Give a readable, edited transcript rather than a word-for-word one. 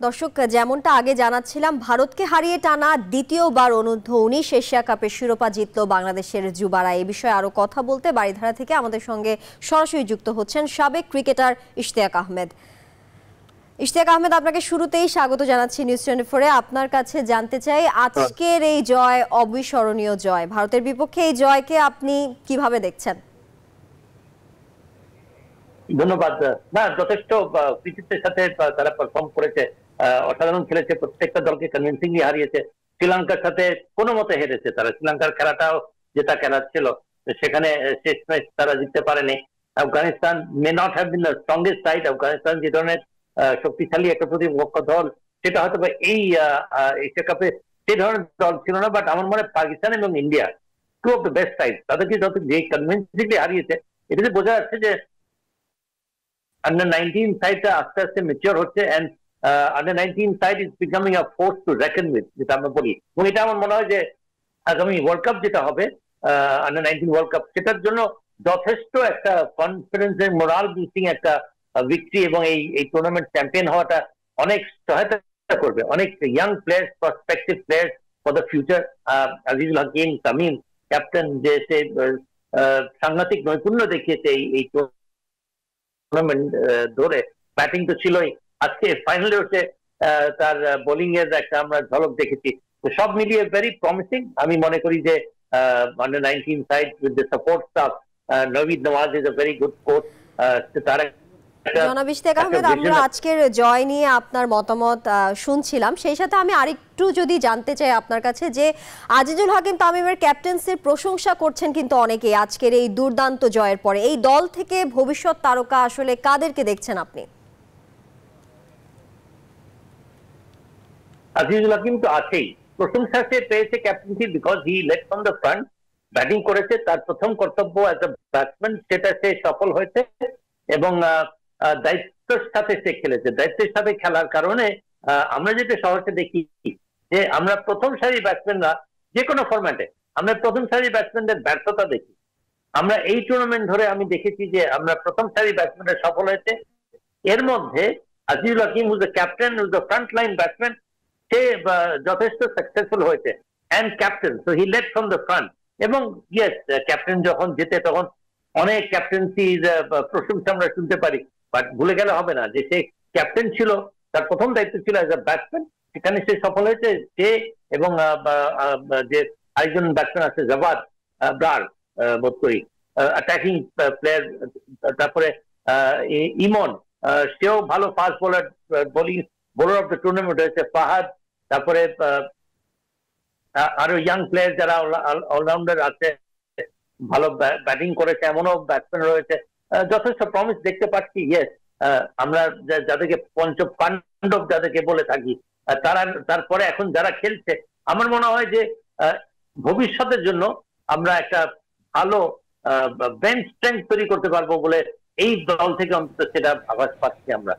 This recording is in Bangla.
দর্শক, যেমনটা আগে জানাচ্ছিলাম, ভারতকে হারিয়ে টানা দ্বিতীয়বার অনূর্ধ্ব-19 এশিয়া কাপের শিরোপা জিতল বাংলাদেশের যুবারা। এই বিষয়ে আরো কথা বলতে বারিধারা থেকে আমাদের সঙ্গে সরাসরি যুক্ত হচ্ছেন সাবেক ক্রিকেটার ইশতিয়াক আহমেদ। ইশতিয়াক আহমেদ, আপনাকে শুরুতেই স্বাগত জানাচ্ছি নিউজ 24-এ। আপনার কাছে জানতে চাই, আজকের এই জয় অবিস্মরণীয় জয়, ভারতের বিপক্ষে এই জয়কে আপনি কিভাবে দেখছেন? ধন্যবাদ। না, যথেষ্ট কৃতিত্বের সাথে তারা পারফর্ম করেছে, অসাধারণ খেলেছে, প্রত্যেকটা দলকে কনভিন্সিংলি হারিয়েছে। শ্রীলঙ্কার সাথে কোনো মতে হেরেছে তারা। শ্রীলঙ্কার খেলাটাও যেটা খেলা ছিল সেখানে শেষ ম্যাচ তারা জিততে পারেনি। Afghanistan may not have been the strongest side. Afghanistan যে ধরনের শক্তিশালী একটা প্রতিপক্ষ দল, সেটা হয়তো এই এশিয়া কাপে সেই ধরনের দল ছিল না। বাট আমার মনে হয় পাকিস্তান এবং India two of the best side. তাদেরকে যত যে কনভিন্সিংলি হারিয়েছে, এটাতে বোঝা যাচ্ছে যে under-19 সাইডটা আস্তে আস্তে ম্যাচিওর হচ্ছে, and under-19 side is becoming a force to reckon with, যেটা আমরা বলি। এবং এটা আমার মনে হয় যে আগামী ওয়ার্ল্ড কাপ যেটা হবে, under-19 ওয়ার্ল্ড কাপ, সেটার জন্য যথেষ্ট একটা কনফিডেন্স এর মোরাল বুস্টিং একটা ভিক্টরি, এবং এই টুর্নামেন্ট চ্যাম্পিয়ন হওয়াটা অনেক সহায়তা করবে অনেক young players, prospective players for the future. Azizul Hakim, Tamim captain, যে সে সাংঘাতিক নৈপুণ্য দেখিয়েছে এই টুর্নামেন্ট ধরে। ব্যাটিং তো ছিলই, আজকে ফাইনালে হচ্ছে তার বোলিং এর একটা আমরা ঝলক দেখেছি। তো সব মিলিয়ে ভেরি প্রমিসিং। আমি মনে করি যে under-19 side with the support staff, Navid Nawaz is a very good coach. তার জনাব ইশতিয়াক আহমেদ, আমরা আজকের জয় নিয়ে আপনার মতামত শুনছিলাম। সেই সাথে আমি আরেকটু যদি জানতে চাই আপনার কাছে, যে আজিজুল হাকিম তামিমের ক্যাপ্টেন্সির প্রশংসা করছেন কিন্তু অনেকেই আজকের এই দুর্দান্ত জয়ের পরে। এই দল থেকে ভবিষ্যৎ তারকা আসলে কাদেরকে দেখছেন আপনি? আজিজুল হাকিম তো আছেই, প্রশংসা সে পেয়েছে captaincy, because he led from the front. Batting করেছে, তার প্রথম কর্তব্য অ্যাজ এ ব্যাটসম্যান, সেটা সে সফল হয়েছে। এবং দায়িত্বের সাথে সে খেলেছে। দায়িত্বের সাথে খেলার কারণে আমরা যেটা শহরকে দেখি যে আমরা প্রথম সারির ব্যাটসম্যানরা যে কোনো ফরম্যাটে আমরা প্রথম সারির ব্যাটসম্যানদের ব্যর্থতা দেখি। আমরা এই টুর্নামেন্ট ধরে আমি দেখেছি যে আমরা প্রথম সারির ব্যাটসম্যানরা সফল হয়েছে। এর মধ্যে Azizul Hakim, who's the captain, who's the front line batsman, সে যথেষ্ট সাকসেসফুল হয়েছে and captain, so he led from the front. এবং ইয়েস, ক্যাপ্টেন যখন জেতে তখন অনেক ক্যাপ্টেন্সির প্রশংসা আমরা শুনতে পারি, বাট ভুলে গেলে হবে না যে সে ক্যাপ্টেন ছিল, তার প্রথম দায়িত্ব ছিল অ্যাজ এ ব্যাটসম্যান, সেখানে সে সফল হয়েছে। সে এবং যে আরেকজন ব্যাটসম্যান আছে জাভাদ ব্রার, বোধ করি অ্যাটাকিং প্লেয়ার, তারপরে ইমন, সেও ভালো fast bowler, bowler of the tournament হয়েছে ফাহাদ। তারপরে আরো ইয়াং প্লেয়ার যারা অলরাউন্ডার আছে, ভালো ব্যাটিং করেছে, এমনও ব্যাটসম্যান রয়েছে। যথেষ্ট প্রমিস দেখতে পাচ্ছি। ইয়েস, আমরা যাদেরকে পঞ্চপাণ্ডব যাদেরকে বলে থাকি, তারপরে এখন যারা খেলছে, আমার মনে হয় যে ভবিষ্যতের জন্য আমরা একটা ভালো বেঞ্চ স্ট্রেংথ তৈরি করতে পারবো বলে এই দল থেকে অন্তত সেটা আভাস পাচ্ছি আমরা।